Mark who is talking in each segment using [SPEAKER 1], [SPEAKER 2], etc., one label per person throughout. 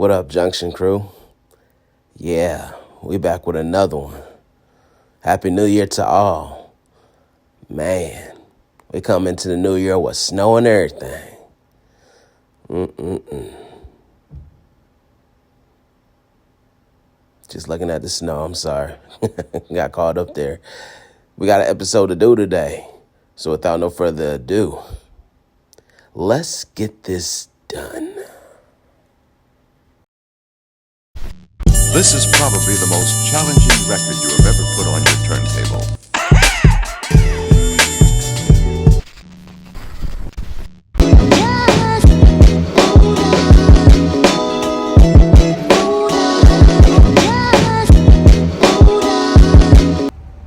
[SPEAKER 1] What up, Junction Crew? Yeah, we back with another one. Happy New Year to all. Man, we come into the new year with snow and everything. Just looking at the snow, I'm sorry. Got caught up there. We got an episode to do today. So without no further ado, let's get this done.
[SPEAKER 2] This is probably the most challenging record you have ever put on your turntable.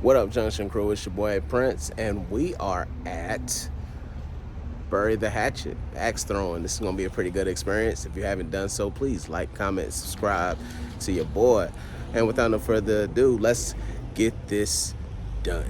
[SPEAKER 1] What up, Junction Crew? It's your boy Prince, and we are at Bury the Hatchet, axe throwing. This is going to be a pretty good experience. If you haven't done so, please like, comment, subscribe to your boy. And without no further ado, let's get this done.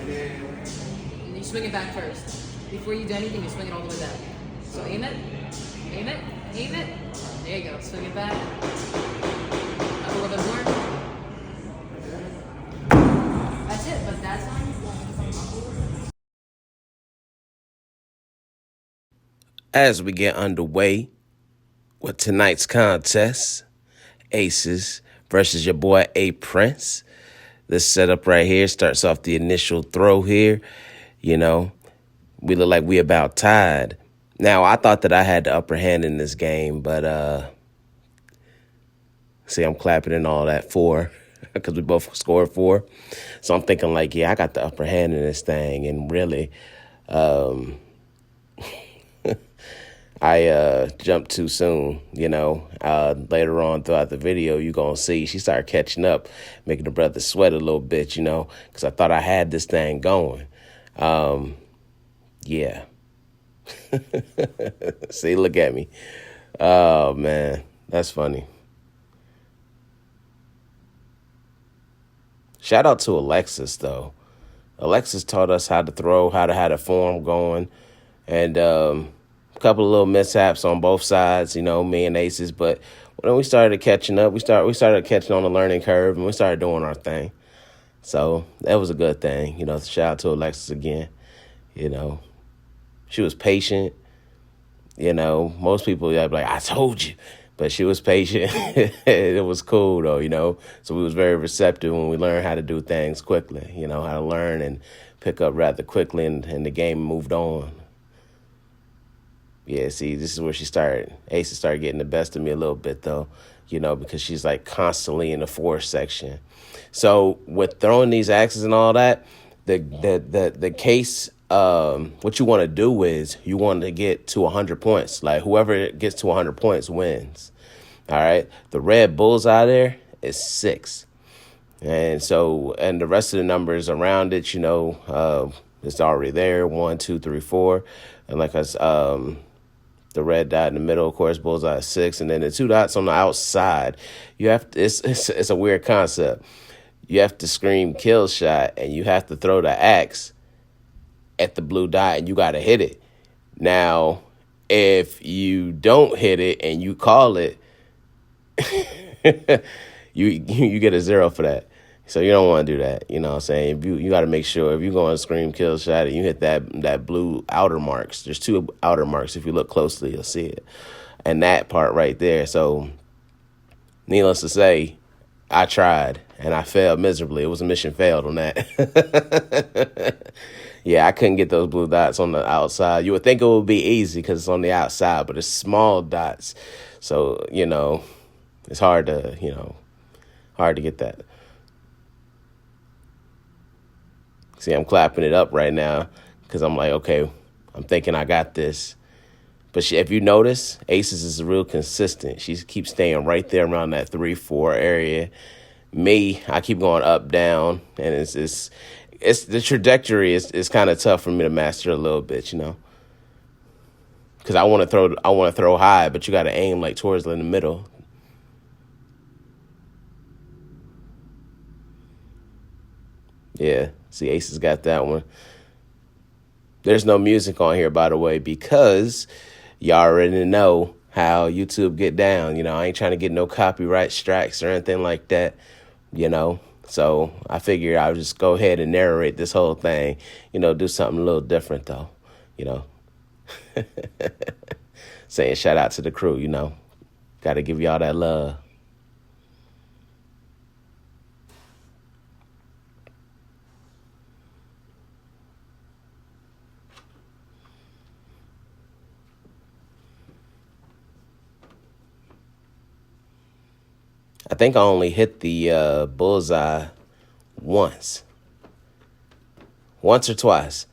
[SPEAKER 3] And you swing it back first. Before you do anything, you swing it all the way back. So aim it, aim it, aim it. There you go. Swing it back. Up a little bit more. That's it, but that's on.
[SPEAKER 1] As we get underway with tonight's contest, Aces versus your boy A Prince. This setup right here starts off the initial throw here. You know, we look like we about tied. Now, I thought that I had the upper hand in this game, but see, I'm clapping and all that 4 because we both scored 4. So I'm thinking like, yeah, I got the upper hand in this thing. And really, I jumped too soon, you know. Later on throughout the video, you're going to see she started catching up, making the brother sweat a little bit, you know, because I thought I had this thing going. Yeah. See, look at me. Oh, man, that's funny. Shout out to Alexis, though. Alexis taught us how to throw, how to have the form going, and a couple of little mishaps on both sides, you know, me and Aces. But when we started catching up, we started catching on the learning curve, and we started doing our thing. So that was a good thing, you know. Shout out to Alexis again. You know, she was patient. You know, most people be like, I told you. But she was patient. It was cool, though, you know. So we was very receptive when we learned how to do things quickly, you know, how to learn and pick up rather quickly, and the game moved on. Yeah, see, this is where she started. Aces started getting the best of me a little bit, though, you know, because she's, like, constantly in the force section. So with throwing these axes and all that, the case, what you want to do is you want to get to 100 points. Like, whoever gets to 100 points wins. All right? The red bullseye there is 6. And so, and the rest of the numbers around it, you know, it's already there. 1, 2, 3, 4. And like the red dot in the middle, of course, bullseye is 6. And then the 2 dots on the outside, you have to, it's a weird concept. You have to scream kill shot, and you have to throw the axe at the blue dot, and you got to hit it. Now, if you don't hit it and you call it, you get a 0 for that. So you don't want to do that. You know what I'm saying? You got to make sure if you're going to scream kill shot and you hit that blue outer marks. There's 2 outer marks. If you look closely, you'll see it. And that part right there. So needless to say, I tried and I failed miserably. It was a mission failed on that. Yeah, I couldn't get those blue dots on the outside. You would think it would be easy because it's on the outside, but it's small dots. So, it's hard to get that. See, I'm clapping it up right now because I'm like, okay, I'm thinking I got this. But if you notice, Aces is real consistent. She keeps staying right there around that 3-4 area. Me, I keep going up, down, and it's the trajectory is kind of tough for me to master a little bit, because I want to throw high, but you got to aim like towards in the middle. Yeah, see, Aces got that one. There's no music on here, by the way, because y'all already know how YouTube get down. I ain't trying to get no copyright strikes or anything like that, So I figured I would just go ahead and narrate this whole thing, do something a little different, though, Saying shout out to the crew, Got to give y'all that love. I think I only hit the bullseye once or twice.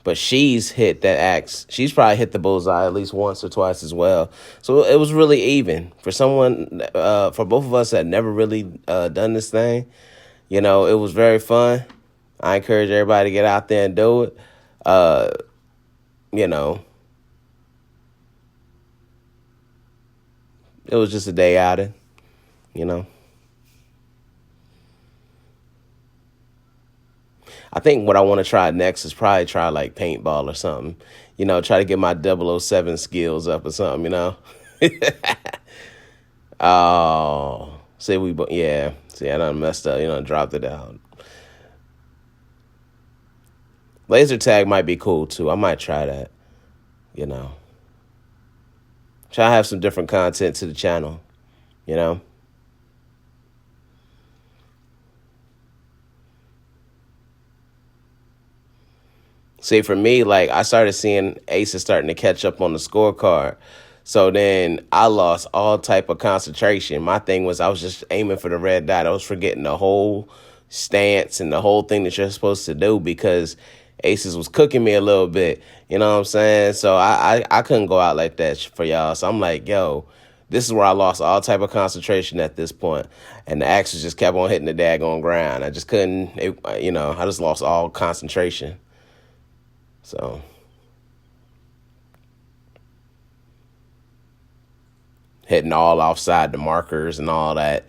[SPEAKER 1] But she's hit that axe. She's probably hit the bullseye at least once or twice as well. So it was really even. For for both of us that never really done this thing, it was very fun. I encourage everybody to get out there and do it. It was just a day outing. I think what I want to try next is probably try like paintball or something. Try to get my 007 skills up or something, Oh, yeah. See, I done messed up, dropped it out. Laser tag might be cool too. I might try that, Try to have some different content to the channel, See, for me, like, I started seeing aces starting to catch up on the scorecard. So then I lost all type of concentration. My thing was I was just aiming for the red dot. I was forgetting the whole stance and the whole thing that you're supposed to do because aces was cooking me a little bit. You know what I'm saying? So I couldn't go out like that for y'all. So I'm like, yo, this is where I lost all type of concentration at this point. And the axes just kept on hitting the daggone ground. I just couldn't, I just lost all concentration. So, hitting all offside the markers and all that.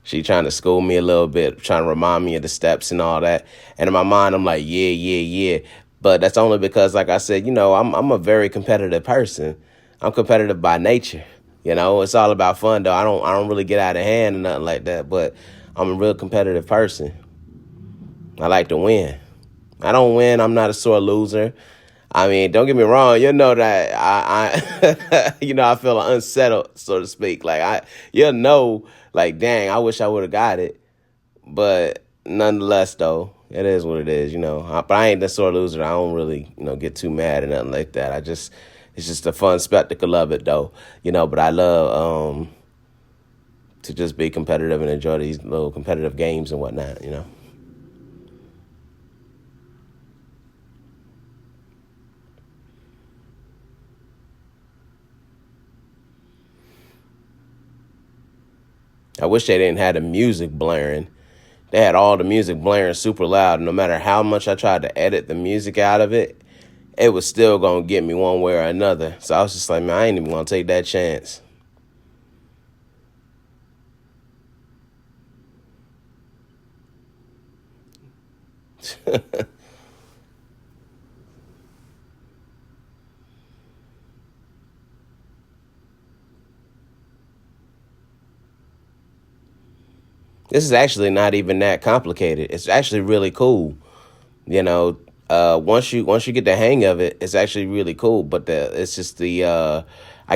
[SPEAKER 1] She trying to school me a little bit, trying to remind me of the steps and all that. And in my mind, I'm like, yeah. But that's only because, like I said, I'm a very competitive person. I'm competitive by nature. It's all about fun, though. I don't really get out of hand or nothing like that. But I'm a real competitive person. I like to win. I don't win. I'm not a sore loser. I mean, don't get me wrong. You know that I I feel unsettled, so to speak. Like like, dang, I wish I would have got it. But nonetheless, though, it is what it is. But I ain't the sore loser. I don't really, get too mad or nothing like that. It's just a fun spectacle of it, though. But I love to just be competitive and enjoy these little competitive games and whatnot. I wish they didn't have the music blaring. They had all the music blaring super loud. No matter how much I tried to edit the music out of it, it was still going to get me one way or another. So I was just like, man, I ain't even going to take that chance. This is actually not even that complicated. It's actually really cool. Once you get the hang of it, it's actually really cool. But it's just I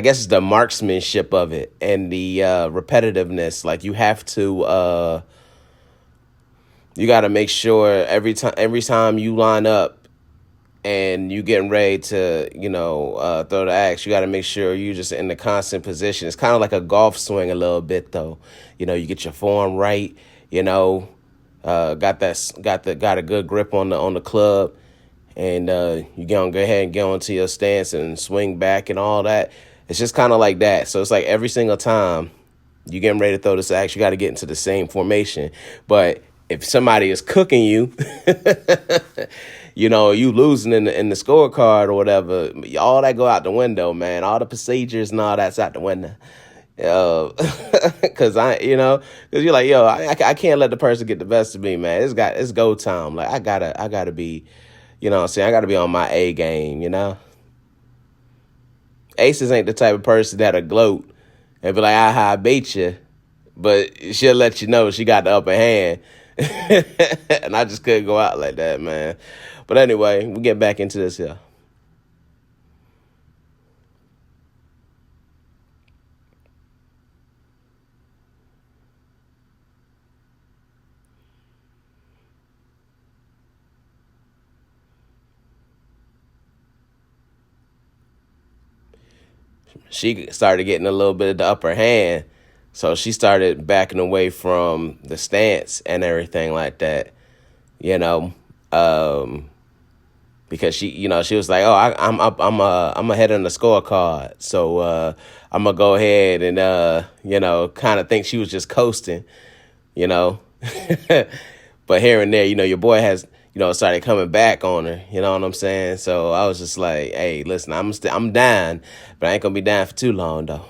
[SPEAKER 1] guess it's the marksmanship of it and the repetitiveness. Like you have to You got to make sure every time you line up and you getting ready to, throw the axe, you got to make sure you just in the constant position. It's kind of like a golf swing a little bit though. You get your form right. Got a good grip on the club, and you gonna go ahead and get onto your stance and swing back and all that. It's just kind of like that. So it's like every single time you getting ready to throw this axe, you got to get into the same formation. But if somebody is cooking you, you losing in the scorecard or whatever, all that go out the window, man. All the procedures and all that's out the window. Cause cause you're like, yo, I can't let the person get the best of me, man. It's go time. Like I gotta be, what I'm saying, I gotta be on my A game. Aces ain't the type of person that'll gloat and be like, I beat you, but she'll let you know she got the upper hand. And I just couldn't go out like that, man. But anyway, we get back into this here. She started getting a little bit of the upper hand. So she started backing away from the stance and everything like that, you know, because she was like, oh, I'm ahead on the scorecard. So I'm going to go ahead and, kind of think she was just coasting, you know. But here and there, your boy has, started coming back on her. You know what I'm saying? So I was just like, hey, listen, I'm down, but I ain't going to be down for too long, though.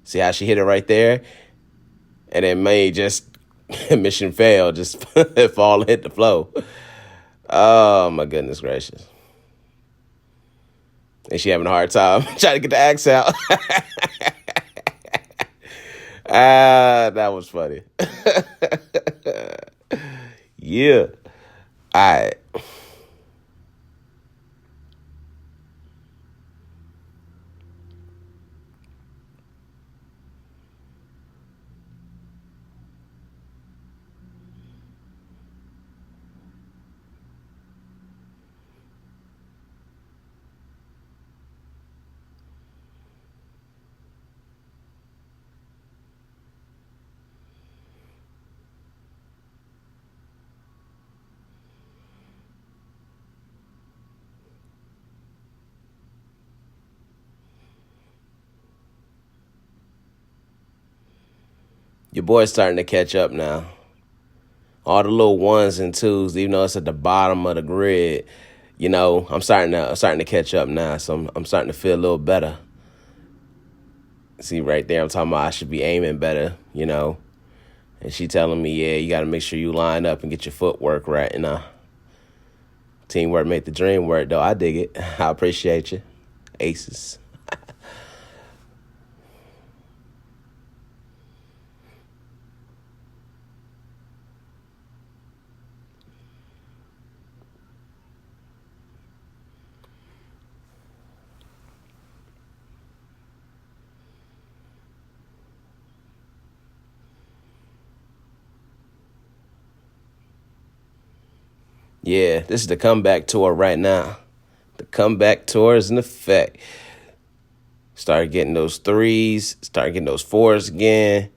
[SPEAKER 1] See how she hit it right there? And it may just, mission fail, just fall and hit the flow. Oh, my goodness gracious. And she having a hard time trying to get the axe out. That was funny. Yeah. All right. Your boy's starting to catch up now. All the little ones and twos, even though it's at the bottom of the grid, I'm starting to catch up now. So I'm starting to feel a little better. See right there, I'm talking about I should be aiming better, And she telling me, yeah, you got to make sure you line up and get your footwork right. Teamwork make the dream work, though. I dig it. I appreciate you, aces. Yeah, this is the comeback tour right now. The comeback tour is in effect. Started getting those threes, started getting those fours again.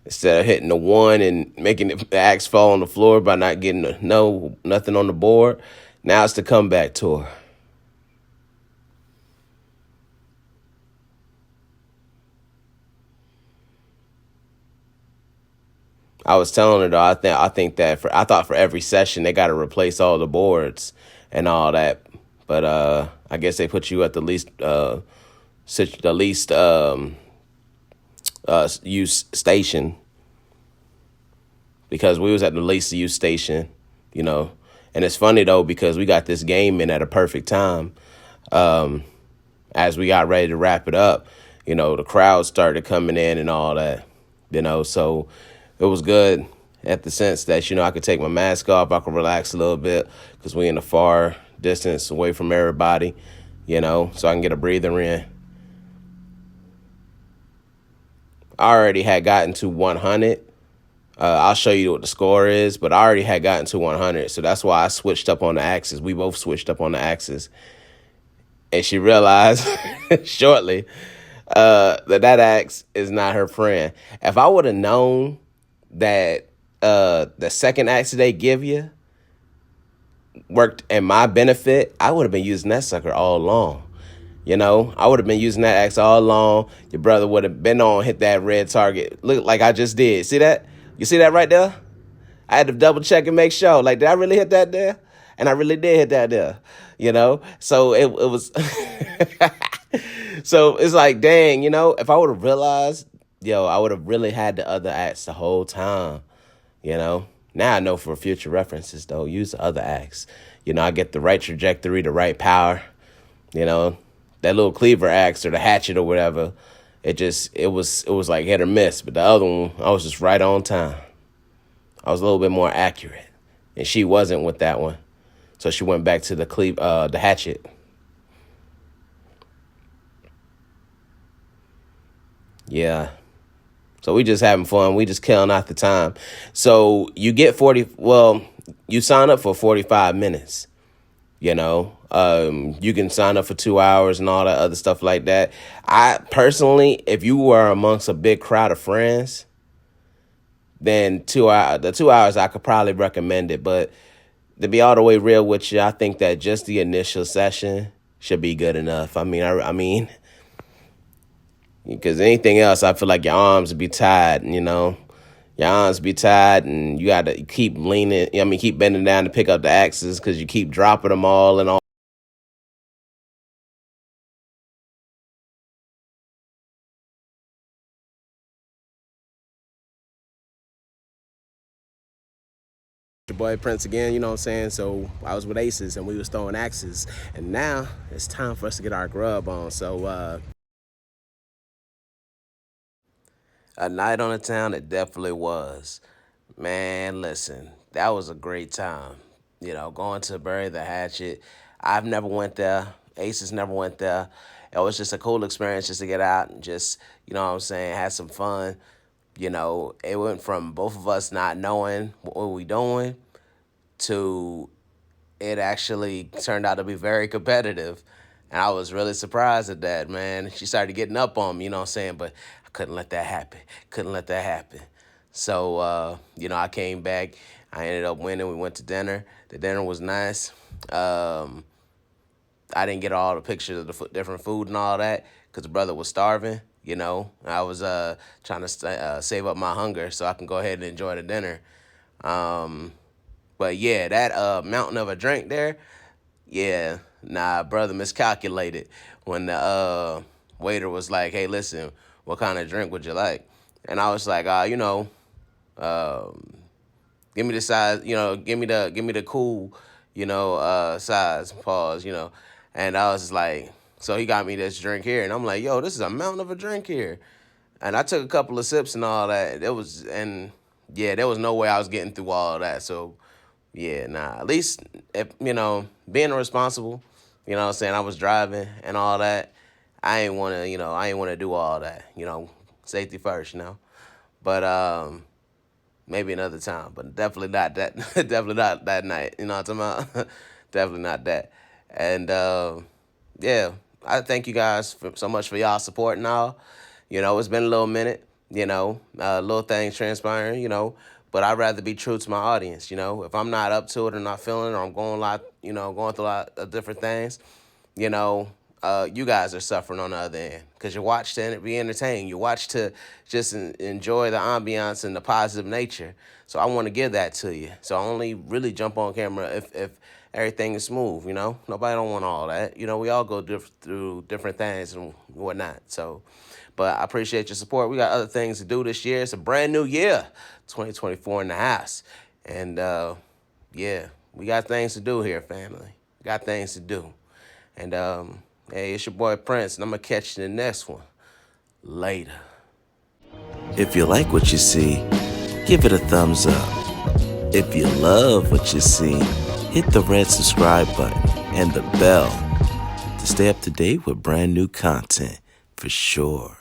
[SPEAKER 1] Instead of hitting the one and making the axe fall on the floor by not getting nothing on the board. Now it's the comeback tour. I was telling her though, I think that I thought for every session they got to replace all the boards and all that, but I guess they put you at the least use station, because we was at the least use station, And it's funny though because we got this game in at a perfect time. As we got ready to wrap it up, the crowd started coming in and all that, so. It was good at the sense that, I could take my mask off. I could relax a little bit because we in a far distance away from everybody, so I can get a breather in. I already had gotten to 100, I'll show you what the score is, but I already had gotten to 100, so that's why I switched up on the axes. We both switched up on the axes, and she realized shortly that axe is not her friend. If I would have known that the second axe they give you worked in my benefit, I would have been using that sucker all along. You know, I would have been using that axe all along. Your brother would have been on, hit that red target. Look like I just did. See that? You see that right there? I had to double check and make sure. Like, did I really hit that there? And I really did hit that there. You know? So it was so it's like, dang, you know, if I would have realized, I would have really had the other axe the whole time. You know? Now I know for future references though, use the other axe. You know, I get the right trajectory, the right power, you know. That little cleaver axe or the hatchet or whatever, it was like hit or miss. But the other one, I was just right on time. I was a little bit more accurate, and she wasn't with that one, so she went back to the hatchet. Yeah. So we just having fun. We just killing out the time. So you get you sign up for 45 minutes. You know, you can sign up for 2 hours and all that other stuff like that. I personally, if you were amongst a big crowd of friends, then the 2 hours I could probably recommend it. But to be all the way real with you, I think that just the initial session should be good enough. I mean, because anything else, I feel like your arms would be tired. You know, your arms be tired, and you got to keep keep bending down to pick up the axes because you keep dropping them all and all. Your boy Prince again, you know what I'm saying? So I was with Aces, and we was throwing axes, and now it's time for us to get our grub on. So a night on the town, it definitely was. Man, listen, that was a great time. You know, going to bury the hatchet. I've never went there. Aces never went there. It was just a cool experience just to get out and just, you know what I'm saying, have some fun. You know, it went from both of us not knowing what we doing to it actually turned out to be very competitive. And I was really surprised at that, man. She started getting up on me, you know what I'm saying? But I couldn't let that happen. Couldn't let that happen. So, you know, I came back. I ended up winning. We went to dinner. The dinner was nice. I didn't get all the pictures of the different food and all that because the brother was starving. You know, I was trying to save up my hunger so I can go ahead and enjoy the dinner. But yeah, that mountain of a drink there, yeah, nah, brother miscalculated when the waiter was like, "Hey, listen, what kind of drink would you like?" And I was like, you know, give me the size, you know, give me the cool, you know, size, pause, you know. And I was like, so he got me this drink here, and I'm like, yo, this is a mountain of a drink here. And I took a couple of sips and all that. Yeah, there was no way I was getting through all of that. So, yeah, nah. At least, if, you know, being responsible, you know what I'm saying, I was driving and all that. I ain't want to do all that, you know, safety first, you know. But maybe another time, but definitely not that. Definitely not that night. You know what I'm talking about? Definitely not that. And yeah, I thank you guys so much for y'all support and all. You know, it's been a little minute. You know, little things transpiring. You know, but I'd rather be true to my audience. You know, if I'm not up to it or not feeling it, or I'm going through a lot of different things. You know, you guys are suffering on the other end because you watch to be entertained. You watch to just enjoy the ambiance and the positive nature. So I want to give that to you. So I only really jump on camera if everything is smooth, you know? Nobody don't want all that. You know, we all go through different things and whatnot. So, but I appreciate your support. We got other things to do this year. It's a brand new year, 2024 in the house. And, yeah, we got things to do here, family. We got things to do. And, hey, it's your boy Prince, and I'm going to catch you in the next one. Later.
[SPEAKER 4] If you like what you see, give it a thumbs up. If you love what you see, hit the red subscribe button and the bell to stay up to date with brand new content for sure.